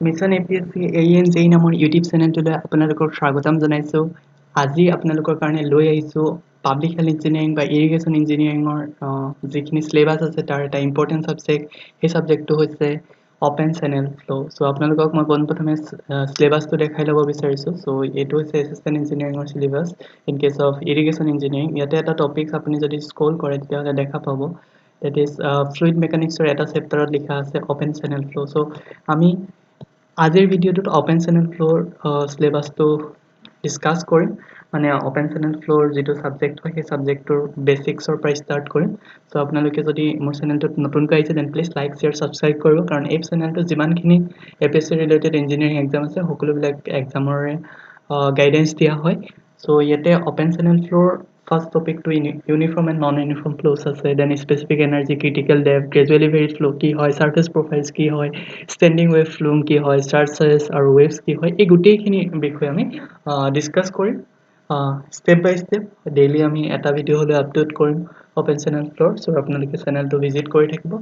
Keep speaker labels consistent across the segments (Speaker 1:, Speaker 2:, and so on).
Speaker 1: Mission APS-C ANJ নামৰ YouTube চেনেলটোলৈ আপোনালোকক স্বাগতম জনাইছোঁ। আজি আপোনালোকৰ কাৰণে লৈ আহিছোঁ পাব্লিক হেল্থ ইঞ্জিনিয়াৰিং বা ইৰিগেশ্যন ইঞ্জিনিয়াৰিঙৰ যিখিনি সিলেবাছ আছে তাৰ এটা ইম্পৰ্টেণ্ট সাবজেক্ট। সেই সাবজেক্টটো হৈছে অপেন চেনেল ফ্লো। চ' আপোনালোকক মই পোনপ্ৰথমে সিলেবাছটো দেখাই ল'ব বিচাৰিছোঁ। চ' এইটো হৈছে এচিষ্টেণ্ট ইঞ্জিনিয়াৰিঙৰ syllabus in case of irrigation engineering. ইয়াতে এটা টপিক আপুনি যদি স্ক্ৰল কৰে তেতিয়াহ'লে দেখা পাব that is fluid mechanics or এটা চেপ্টাৰত লিখা আছে অপেন চেনেল ফ্লো। চ' আমি আজিৰ ভিডিঅ'টোত অপেন চেনেল ফ্লোৰ সিলেবাছটো ডিছকাছ কৰিম। মানে অপেন চেনেল ফ্লোৰ যিটো সাবজেক্ট হয় সেই সাবজেক্টটোৰ বেচিক্সৰ পৰা ষ্টাৰ্ট কৰিম। চ' আপোনালোকে যদি মোৰ চেনেলটোত নতুনকৈ আহিছে then please like share subscribe কৰিব, কাৰণ এই চেনেলটো যিমানখিনি APSC ৰিলেটেড ইঞ্জিনিয়াৰিং এক্সাম আছে সকলোবিলাক এক্সামৰে গাইডেন্স দিয়া হয়। চ' ইয়াতে অপেন চেনেল ফ্লোৰ ফাৰ্ষ্ট টপিকটো uniform and non uniform flows আছে, then specific energy, critical depth, gradually varied flow কি হয়, সাৰফেচ প্ৰফাইলছ কি হয়, ষ্টেণ্ডিং ৱেভ ফ্লুম কি হয়, চাৰ্জেছ আৰু ৱেভছ কি হয়, এই গোটেইখিনি বিষয়ে আমি ডিছকাছ কৰিম ষ্টেপ বাই ষ্টেপ। ডেইলি আমি এটা ভিডিঅ' হ'লে আপলোড কৰিম অপেন চেনেল ফ্লোৰ। চ' আপোনালোকে চেনেলটো ভিজিট কৰি থাকিব।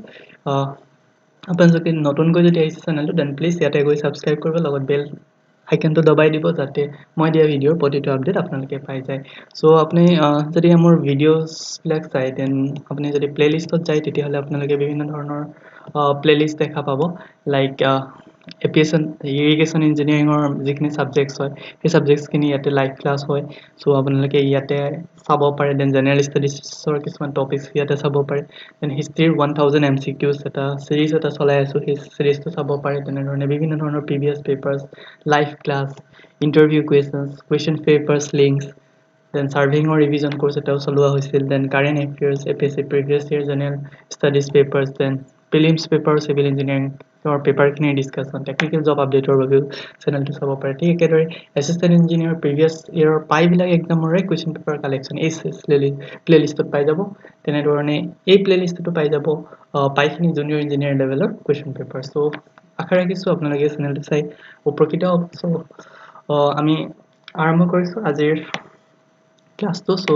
Speaker 1: আপোনালোকে নতুনকৈ যদি আহিছে চেনেলটো দেন প্লিজ ইয়াতে গৈ ছাবস্ক্ৰাইব কৰিব, লগত বেল আইকনটো দবাই দিব যাতে মই দিয়া ভিডিঅ'ৰ প্ৰতিটো আপডেট আপোনালোকে পাই যায়। চ' আপুনি যদি মোৰ ভিডিঅ'ছবিলাক চাই দেন আপুনি যদি প্লেলিষ্টত যায় তেতিয়াহ'লে আপোনালোকে বিভিন্ন ধৰণৰ প্লেলিষ্ট দেখা পাব। লাইক ইৰিগেশ্যন ইঞ্জিনিয়াৰিঙৰ যিখিনি ছাবজেক্টছ হয় সেই ছাবজেক্টছখিনি ইয়াতে লাইভ ক্লাছ হয়। চ' আপোনালোকে ইয়াতে চাব পাৰে। দেন জেনেৰেল ষ্টাডিজৰ কিছুমান টপিকছ ইয়াতে চাব পাৰে। দেন হিষ্ট্ৰীৰ 1000 MCQs এটা চিৰিজ এটা চলাই আছোঁ, সেই চিৰিজটো চাব পাৰে। তেনেধৰণে বিভিন্ন ধৰণৰ previous papers, live class, interview question papers links, then চাৰ্ভিঙৰ ৰিভিজন কোৰ্চ এটাও চলোৱা হৈছিল। Then current affairs, APSC previous year general studies papers, then prelims paper, civil ইঞ্জিনিয়াৰিঙৰ পেপাৰখিনিৰ ডিছকাশ্যন, টেকনিকেল জব আপডেটৰ বাবেও চেনেলটো চাব পাৰে। ঠিক একেদৰে এছিষ্টেণ্ট ইঞ্জিনিয়াৰ প্ৰিভিয়াছ ইয়েৰৰ প্ৰায়বিলাক এক্সামৰে কুৱেশ্যন পেপাৰ কালেকশ্যন এই প্লেলিষ্টত পাই যাব। তেনেধৰণে এই প্লেলিষ্টতো পাই যাব প্ৰায়খিনি জুনিয়ৰ ইঞ্জিনিয়াৰ লেভেলৰ কুৱেশ্যন পেপাৰ। চ' আশা ৰাখিছোঁ আপোনালোকে চেনেলটো চাই উপকৃত হ'ব। চ' আমি আৰম্ভ কৰিছোঁ আজিৰ ক্লাছটো। চ'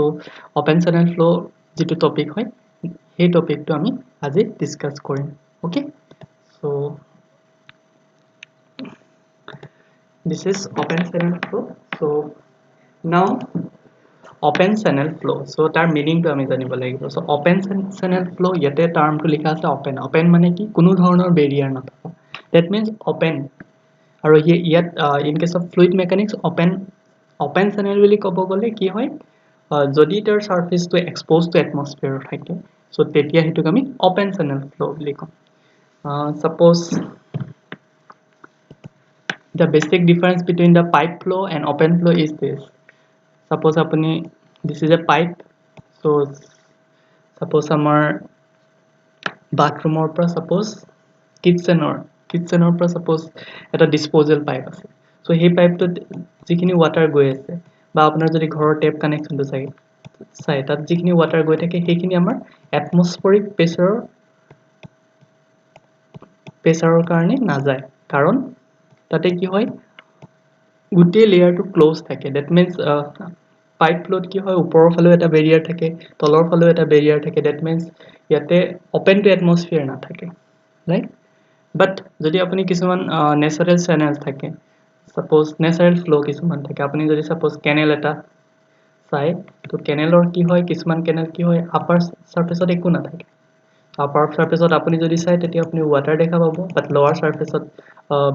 Speaker 1: অপেন চেনেল ফ্লো যিটো টপিক হয় সেই টপিকটো আমি আজি ডিছকাছ কৰিম। Okay, so' this is open channel flow. So now open channel flow, so তাৰ মিনিংটো আমি জানিব লাগিব। চ' open channel flow ইয়াতে টাৰ্মটো লিখা আছে open মানে কি, কোনো ধৰণৰ বেৰিয়াৰ নথকা, that means open। আৰু ইয়াত in case of fluid mechanics open channel বুলি ক'ব গ'লে কি হয়, যদি তাৰ চাৰ্ফেচটো এক্সপ'জ টু এটমস্ফিয়াৰ থাকে চ' তেতিয়া সেইটোক আমি অপেন চেনেল ফ্লো বুলি ক'ম। Suppose the basic difference between the pipe flow and open flow is this. Suppose this is a pipe. So suppose আমাৰ বাথৰুমৰ পৰা suppose কিটচেনৰ পৰা suppose এটা ডিছপ'জেল পাইপ আছে। চ' সেই পাইপটোত যিখিনি ৱাটাৰ গৈ আছে, বা আপোনাৰ যদি ঘৰৰ টেপ কানেকশ্যনটো চাই তাত যিখিনি ৱাটাৰ গৈ থাকে সেইখিনি আমাৰ এটমস্ফেৰিক প্ৰেছাৰৰ কাৰণে নাযায়, কাৰণ তাতে কি হয়, গোটেই লেয়াৰটো ক্ল'জ থাকে। ডেট মিনছ পাইপ ফ্লোত কি হয়, ওপৰৰ ফালেও এটা বেৰিয়াৰ থাকে, তলৰ ফালেও এটা বেৰিয়াৰ থাকে। ডেট মিনছ ইয়াতে অপেন টু এটমস্ফিয়াৰ নাথাকে, ৰাইট। বাট যদি আপুনি কিছুমান নেচাৰেল চেনেল থাকে, ছাপ'জ নেচাৰেল ফ্লো কিছুমান থাকে, আপুনি যদি ছাপ'জ কেনেল এটা চাই, তো কেনেলৰ কি হয়, কিছুমান কেনেল কি হয় আপাৰ চাৰ্ফেচত একো নাথাকে। আপাৰ চাৰ্ফেচত আপুনি যদি চাই তেতিয়া আপুনি ৱাটাৰ দেখা পাব, বাট লৱাৰ চাৰ্ফেচত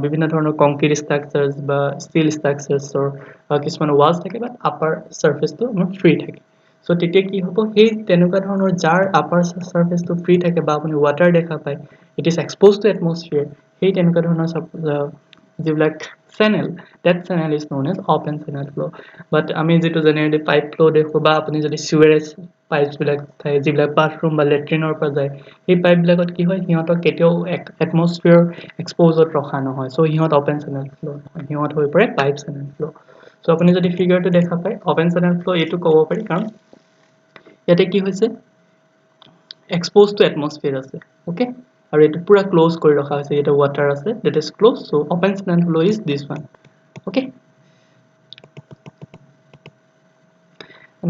Speaker 1: বিভিন্ন ধৰণৰ কংক্ৰিট ষ্ট্ৰাকচাৰ্ছ বা ষ্টীল ষ্ট্ৰাকচাৰ্ছৰ কিছুমান ৱালছ থাকে, বাট আপাৰ চাৰ্ফেচটো আমাৰ ফ্ৰী থাকে। চ' তেতিয়া কি হ'ব, সেই তেনেকুৱা ধৰণৰ যাৰ আপাৰ চাৰ্ফেচটো ফ্ৰী থাকে বা আপুনি ৱাটাৰ দেখা পায়, it is exposed to atmosphere, সেই তেনেকুৱা ধৰণৰ যিবিলাক channel, that channel is known as open channel flow. But আমি যিটো জেনেৰেলি পাইপ ফ্লো দেখোঁ, বা আপুনি যদি চিৱেৰেজ পাইপছবিলাক থাকে যিবিলাক বাথৰুম বা লেট্ৰিনৰ পৰা যায়, সেই পাইপবিলাকত কি হয়, সিহঁতক কেতিয়াও এটমস্ফিয়াৰ এক্সপ'জত ৰখা নহয়। চ' সিহঁত অপেন চেনেল ফ্লো নহয়, সিহঁত হৈ পৰে পাইপ চেনেল ফ্লো। চ' আপুনি যদি ফিগাৰটো দেখা পায়, অপেন চেনেল ফ্লো এইটো ক'ব পাৰি, কাৰণ ইয়াতে কি হৈছে, এক্সপ'জ টু এটমস্ফিয়াৰ আছে, অ'কে, আৰু এইটো পুৰা ক্ল'জ কৰি ৰখা হৈছে, ইয়াতে ৱাটাৰ আছে, that is close. So' open channel flow is this one, okay.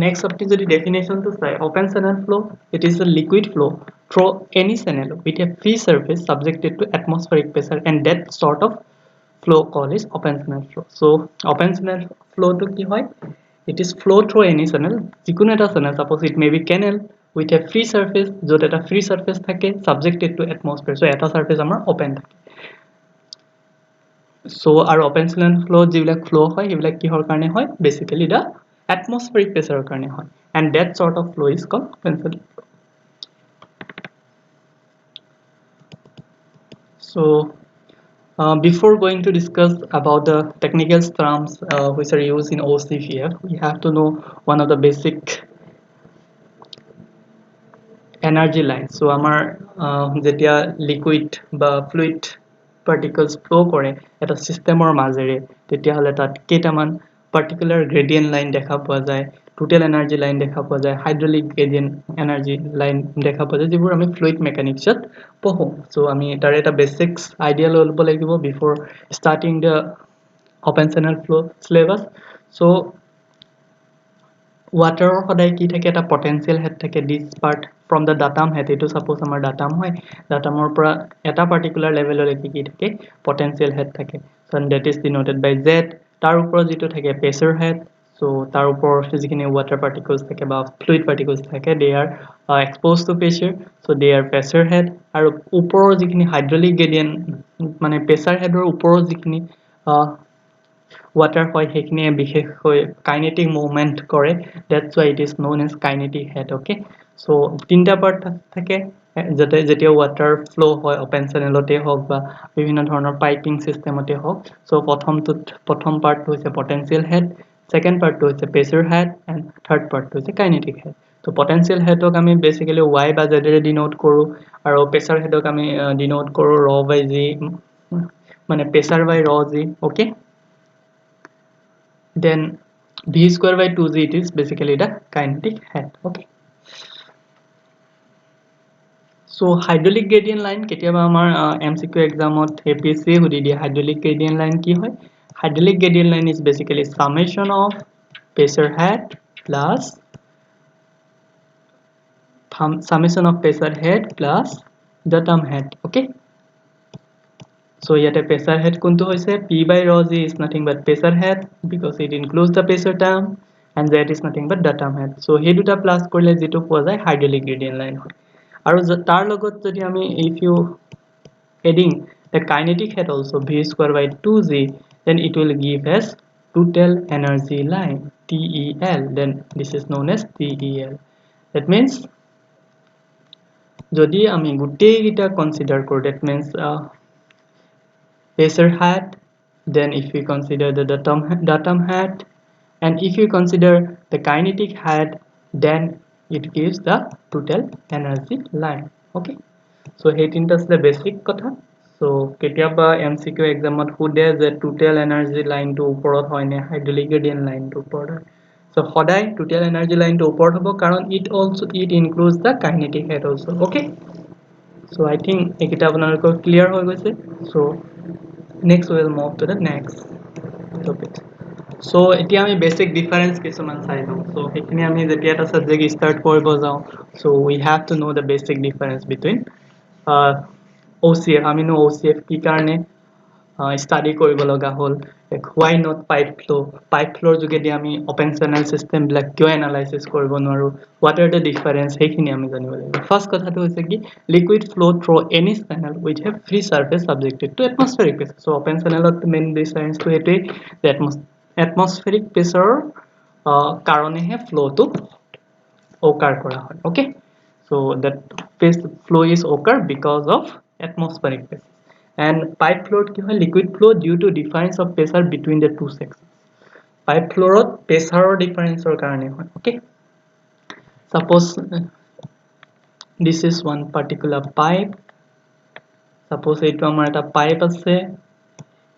Speaker 1: Next আপনি যদি ডেফিনেশনটো চাই, open channel flow, it is a liquid flow through any channel with a free surface subjected to atmospheric pressure and that sort of flow called is open channel flow. So open channel flow to ki hoy, it is flow through any channel, jikono eta channel, suppose it may be canal with a free surface, jot eta free surface thake subjected to atmosphere, so eta surface amar open thake. So our open channel flow jibilak flow hoy hibilak kihor karone hoy, basically the atmospheric pressure karone hoy, and that sort of flow is called open channel flow. So before going to discuss about the technical terms which are used in OCVF, we have to know one of the basic energy lines. So amar jetia liquid ba fluid particles flow kore eta system or মাজেৰে তেতিয়া হলে তাত কেইটামান particular gradient line দেখা পোৱা যায়, total energy line দেখা পোৱা যায়, hydraulic gradient energy line দেখা পোৱা যায়, যিবোৰ আমি fluid mechanics ত পঢ়ো. So আমি তাৰ এটা basics idea ল'ব লাগিব before starting the open channel flow syllabus. So water সদায় কি থাকে, এটা potential head থাকে, this part from the datum head, এটো suppose আমাৰ datum হয়, datumৰ পৰা এটা particular level লৈকে কি থাকে, potential head থাকে, so that is denoted by Z. তাৰ ওপৰত যেটো থাকে pressure head, so তাৰ ওপৰত যিখিনি water particles থাকে বা fluid particles থাকে, they are exposed to pressure, so they are pressure head. আৰু ওপৰৰ যিখিনি hydraulic gradient মানে pressure headৰ ওপৰৰ যিখিনি water hoy hekhine bishekhoi kinetic movement kore, that's why it is known as kinetic head. Okay, so tinta part thake jate jetia water flow hoy open channel ote hok ba bibhinno dhoroner piping system ote hok, so prothom part hoise potential head, second part hoise pressure head, and third part hoise kinetic head. So potential head ok ami basically y ba z re denote koru, aro pressure head ok ami denote koru rho by g, mane pressure by rho g. Okay, then v square by 2g, it is basically the kinetic head. Okay, so hydraulic gradient line ketiaba amar MCQ exam ot APSC hudi dia hydraulic gradient line ki hoy, hydraulic gradient line is basically summation of pressure head plus datum head. Okay, so yete pressure head kuntu hoise p by rho g is nothing but pressure head because it includes the pressure term, and z is nothing but datum head. So he duta plus korle jeto poa jay hydraulic gradient line hoy. Aru tar logot jodi ami if you adding the kinetic head also v square by 2g, then it will give us total energy line TEL, then this is known as TEL. That means jodi ami gutei gita consider kor, that means pressure head, then if we consider the datum head, and if you consider the kinetic head, then it gives the total energy line. Okay, so he tinta the basic kotha. So ketiaba MCQ exam ot hude je total energy line to uporot hoy ne hydraulic gradient line to uporot. So hoday total energy line to uporot hobo karon it includes the kinetic head also. Okay, so I think ekita apnalokor clear hoy goise. So next we will move to the next topic. So etia ami basic difference কিছুমান চাই লওঁ. So হেখিনি আমি যেতিয়া এটা subject start কৰিব যাওঁ, so we have to know the basic difference between OCF. আমি নো OCF কি কাৰণে study কৰিব লগা হল, why not pipe flow যোগেদি আমি open channel system বিলাক কিয় analysis কৰিব নোৱাৰো, what are the difference, হেখিনি আমি জানিব লাগিব. ফাৰ্স্ট কথাটো হৈছে কি liquid flow through any channel which have free surface subjected to atmospheric pressure. So open channel main difference to এটোই যে atmospheric pressure কারণেহে flow to occur করা হয়. Okay, so that flow is occur because of atmospheric pressure. And pipe flow ki hoy liquid flow due to difference of pressure between the two sections. Pipe flow ot pressure difference or karone hoy. Okay, suppose this is one particular pipe, suppose eto amar eta pipe ase,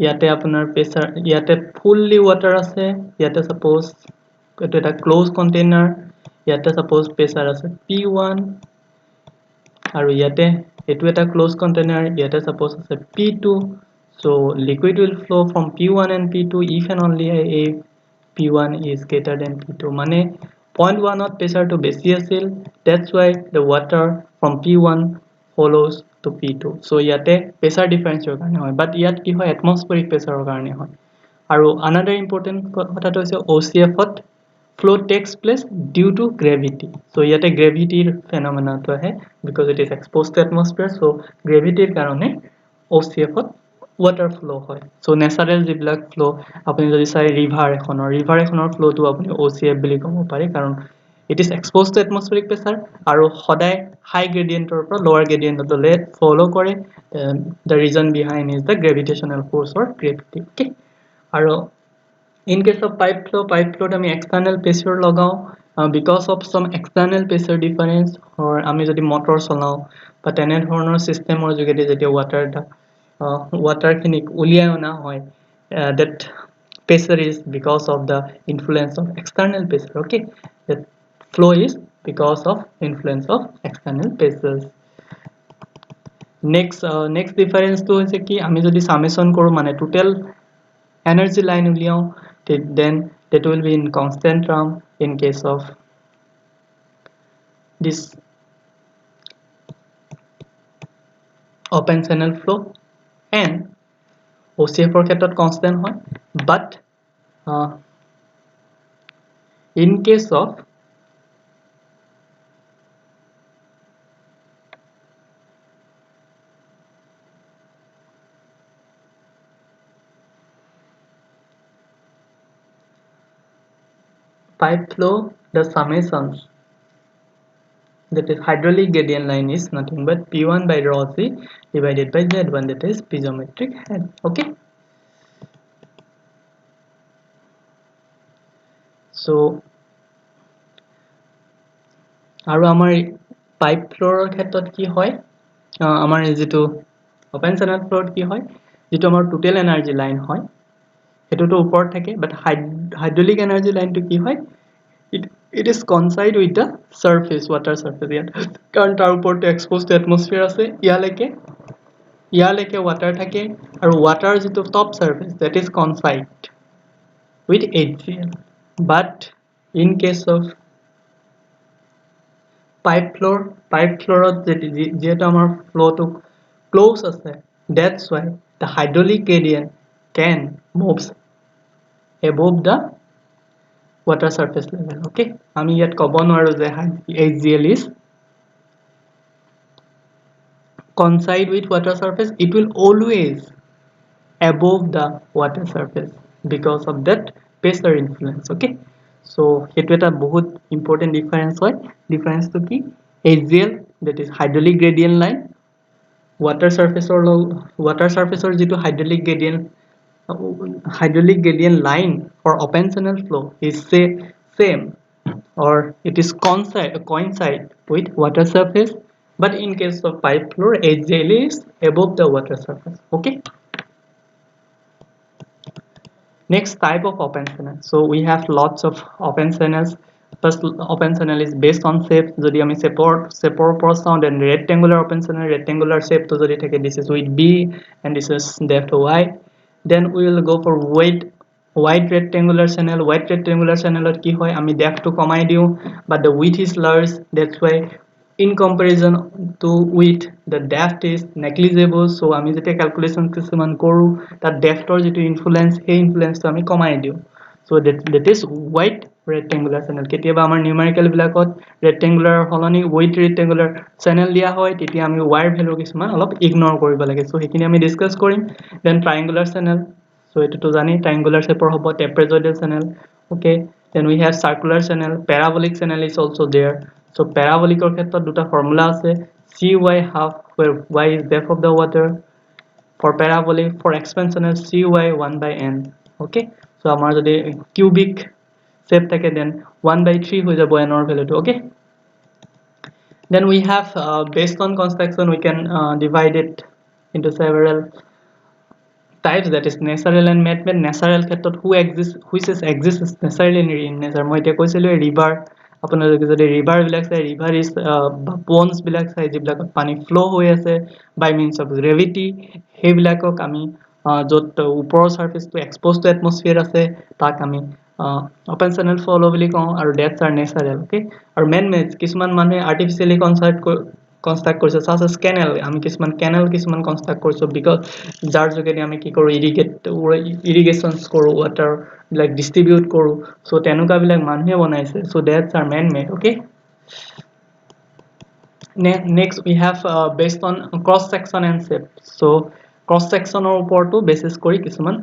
Speaker 1: ইয়াতে আপোনাৰ প্ৰেসাৰ, ইয়াতে fully water আছে, ইয়াতে suppose এটো এটা close container, ইয়াতে suppose প্ৰেসাৰ আছে P1, আৰু ইয়াতে এটো এটা ক্লোজ কন্টেইনাৰ, ইয়াতে সাপোজ আছে P2. So liquid will flow from P1 and P2 if and only if P1 is greater than P2. মানে 0.1 ত প্ৰেসাৰটো বেছি আছিল, that's why the water from P1 follows to P2 so ইয়াতে pressure difference ৰ কাৰণে হয় but ইয়াত কি হয় atmospheric pressure ৰ কাৰণে হয় আৰু another important কথাটো হৈছে OCF to flow takes place due to gravity so ইয়াতে gravity phenomena to ahe because it is exposed to atmosphere so gravity karone OCF to water flow hoy so natural jiblak flow apuni jodi sai river ekhonor flow to apuni OCF bili kobo pare karon it is exposed to atmospheric pressure aru hoday high gradient or lower gradient to let follow kore the reason behind is the gravitational force or gravity okay aru in case of pipe flow ami external pressure lagao because of some external pressure difference or ami jodi motor cholao but ene dhoroner system or jogedi jeti water khinik uliai ona hoy that pressure is because of the influence of external pressure okay that flow is because of influence of external pressures next difference to hoise ki ami jodi summation koru mane total energy line uliao then that will be in constant term in case of this open channel flow and OCF or khetrot constant hoy but in case of pipe flow the summations that is hydraulic gradient line is nothing but P1 by rho C divided by Z1 that is piezometric head okay so aru amar pipe flow er khetrot ki hoy amar jitu open channel flow ki hoy jitu amar total energy line hoy etu to upor thake but hydraulic energy line to ki hoy it is coincide with the surface water surface yet karon tar upor to exposed to atmosphere ase iyaleke water thake aru water jitu top surface that is coincide with HCl but in case of pipe floor যেটা আমার flow to close আছে that's why the hydraulic gradient can moves above the water surface level okay আমি ইয়াত কব নোৱাৰো যে HCl is coincide with water surface it will always above the water surface because of that pressure influence okay so etu eta bahut important difference hoy difference to ki HCl that is hydraulic gradient line water surface or jitu hydraulic gradient line for open channel flow is same or it is coincide with water surface but in case of pipe flow HCl is above the water surface okay next type of open channel so we have lots of open channels first open channel is based on shape jodi ami shape or sound and rectangular open channel rectangular shape to jodi thake this is width b and this is depth y then we will go for wide rectangular channel ki hoy ami depth to komai diu but the width is large that's why in comparison to width the depth is negligible so ami jete calculation কিছুমান koru that depth or jitu influence hey influence to ami komai diu so that is wide rectangular channel ketiaba amar numerical bilakot rectangular holoni wide rectangular channel dia hoy teti ami wire value কিছুমান অলপ ignore koriba lage so hekini ami discuss korim then triangular channel so etu to jani triangular shape or hobo trapezoidal channel okay then we have circular channel parabolic channel is also there so parabolic or khetrot duta formula ase cy half where y is depth of the water for parabolic for expansional cy 1 by n okay so amar jodi cubic shape thake then 1 by 3 hoy jabo n or value to okay then we have based on construction we can divide it into several types that is natural and man-made natural khetrot which exists naturally in nature moi eta koisilo river আপোনাৰ যদি river বিলাক চাই river is ponds বিলাক চাই যিবিলাক পানী flow হৈ আছে by means of gravity হেবিলাকক আমি যত ওপৰৰ surface to exposed to atmosphere আছে তাক আমি open channel flow বুলি কওঁ আৰু that's are natural okay আৰু man made কিছুমান মানুহে artificially কনস্ট্ৰাক্ট কৰিছো সাচ এজ কেনেল আমি কিছুমান কেনেল কিছুমান কনস্ট্ৰাক্ট কৰিছো বিকজ যাৰ যোগেদি আমি কি কৰো ইৰিগেশ্যনছ কৰো ৱাটাৰ বিলাক ডিস্ট্ৰিবিউট কৰো সো তেনেকুৱা বিলাক মানুহে বনাইছে so that's R man made okay next we have based on cross section and shape so cross section or oporto basis kori kisuman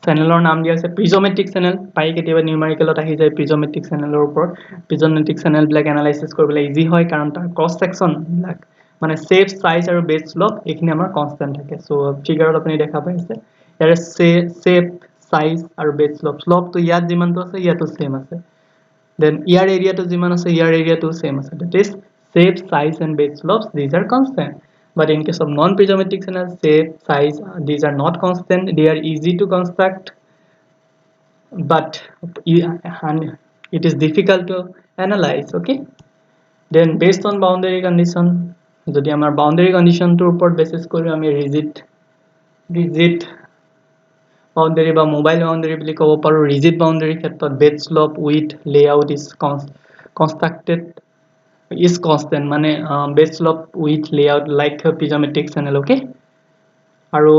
Speaker 1: channelor naam dia ase prismatic channel pai ketiba numerical ot ahi jay prismatic channelor upor prismatic channel black analysis koribole easy hoy karon tar cross section black মানে shape size aru base slope ekhini amar constant thake so figure ot apni dekha paise ere shape size aru base slope to yat jiman to ase yato same ase then ear area to jiman ase ear area to same ase that is shape size and base slopes these are constant but in case of non prismatic channel shape size these are not constant they are easy to construct but it is difficult to analyze okay then based on boundary condition jodi amar boundary condition to upor basis kori ami rigid boundary ba mobile boundary bili kobo paru rigid boundary khetrot bed slope width layout is constructed is constant mane bed slope width layout like a prismatic channel okay aru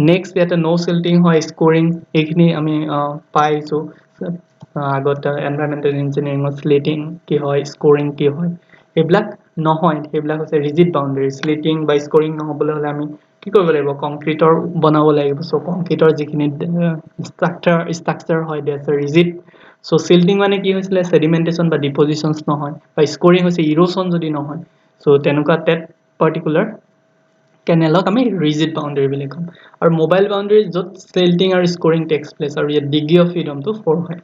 Speaker 1: next yata no silting hoy scoring ekhini ami paisu agot environmental engineering of slating ki hoy scoring ki hoy eblak nohoy eblak hoise rigid boundary slating by scoring no hobole hole ami কি কৰিব লাগিব কংক্ৰিটৰ বনাব লাগিব so কংক্ৰিটৰ যিখিনি structure হয় that's ৰিজিড so সিল্টিং মানে কি হৈছিল সেডিমেন্টেশন বা ডিপোজিশনস নহয় বা স্কোৰিং হৈছে ইৰোশন যদি নহয় সো তেনুকা টেট পাৰ্টিকুলাৰ কেনেলক আমি ৰিজিড বাউন্ডাৰী বুলি কম আৰু মোবাইল বাউন্ডাৰী যত সিল্টিং আৰু স্কোৰিং টেক্স প্লেস আৰু ইয়াত ডিগ্ৰী অফ ফ্ৰীডম টো 4 হয়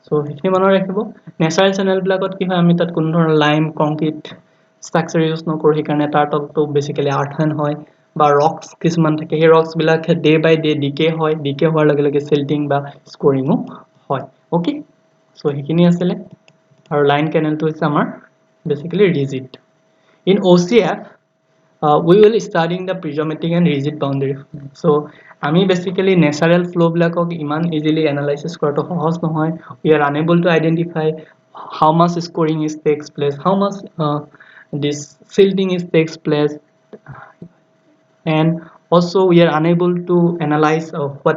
Speaker 1: সো হেখিনি মনত ৰাখিব নেচাৰেল চেনেল ব্লকত কি হয় আমি তাত কোন ধৰণৰ লাইম কংক্ৰিট স্ট্ৰাকচাৰ ইউজ নকৰো সেইকাৰণে তাৰ টপটো বেসিক্যালি আৰ্থেন হয় বা ৰক্স কিছুমান থাকে সেই ৰক্স বিলাক ডে বাই ডে ডিকে হয় ডিকে হোৱাৰ লগে লগে সিল্টিং বা স্কোৰিংও হয় ওকে সো হেখিনি আছিল আৰু লাইন কেনেলটো হৈছে আমাৰ basically ৰিজিড in OCF we will studying the prismatic and rigid boundary so ami basically natural flow blakok iman easily analysis korato সহজ নহয় we are unable to identify how much scoring is takes place how much this silting is takes place and also we are unable to analyze what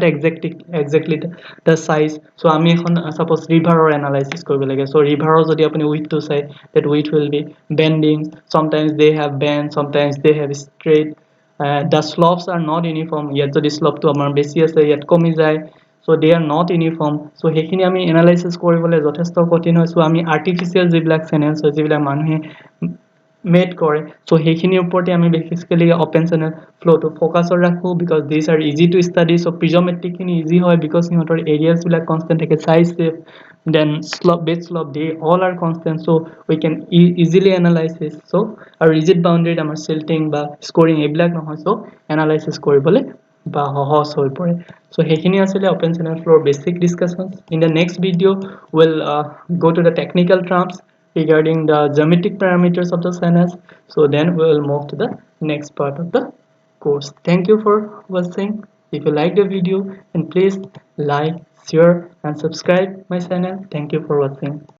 Speaker 1: exactly the size so ami ekhon suppose river or analysis koribo lage so river or jodi apni width to say that width will be bending sometimes they have bend sometimes they have straight the slopes are not uniform yet jodi slope to amar beshi ase yet komi jay so they are not uniform so hekhini ami analysis koribole jothesto kotin hoy so ami artificial jiblak channels hoy jiblak manuhe made kore so hekhini uporte ami basically open channel flow to focus or rakhu because these are easy to study so prismatic kini easy hoy because ihotor areas bilak constant thake size shape then slope base slope they all are constant so we can easily analyze this so a rigid boundary amar silting ba scoring ebilak nohoy so analysis koribole ba সহজ হৈ পৰে so হেখিনি আসলে open channel flow basic discussions in the next video we'll go to the technical terms regarding the geometric parameters of the channels so then we will move to the next part of the course thank you for watching if you like the video and please like share and subscribe my channel thank you for watching